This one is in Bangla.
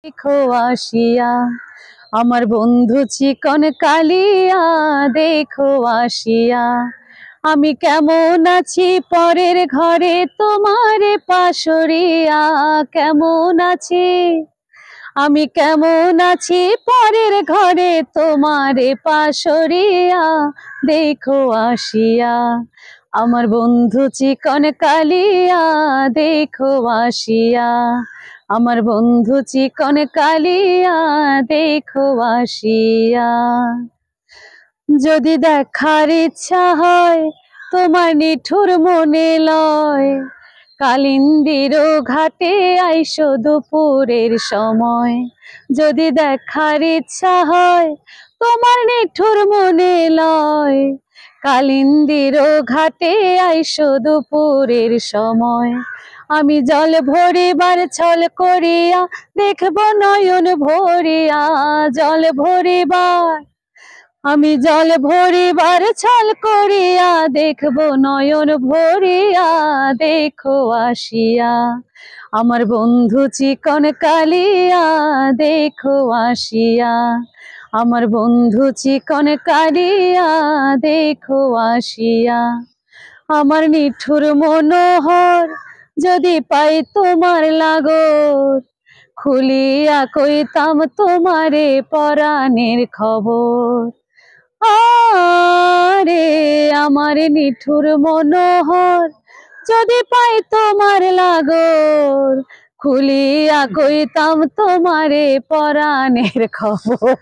দেখো আসিয়া আমার বন্ধু চিকন কালিয়া, দেখো আসিয়া আমি কেমন আছি পরের ঘরে তোমার পাশরিয়া। কেমন আছি আমি, কেমন আছি পরের ঘরে তোমার পাশরিয়া। দেখো আসিয়া আমার বন্ধু চিকন কালিয়া, দেখো আসিয়া আমার বন্ধু চিকন কালিয়া, দেখো আসিয়া। যদি দেখার ইচ্ছা হয় তোমার নিঠুর মনে লয়, কালিন্দির ঘাটে আইসো দুপুরের সময়। যদি দেখার ইচ্ছা হয় তোমার নিঠুর মনে লয়, কালিন্দির ঘাটে আইসো দুপুরের সময়। আমি জল ভরিবার ছল করিয়া দেখব নয়ন ভরিয়া, জল ভরিবার আমি জল ভরিবার ছল করিয়া দেখব নয়ন ভরিয়া। দেখো আসিয়া আমার বন্ধু চিকন কালিয়া, দেখো আসিয়া আমার বন্ধু চিকন কালিয়া, দেখো আসিয়া। আমার নিঠুর মনোহর যদি পাই তোমার লাগর, খুলিয়া কইতাম তোমারে পরাণের খবর। আরে আমার নিঠুর মনোহর যদি পাই তোমার লাগর, খুলিয়া কইতাম তোমারে পরাণের খবর।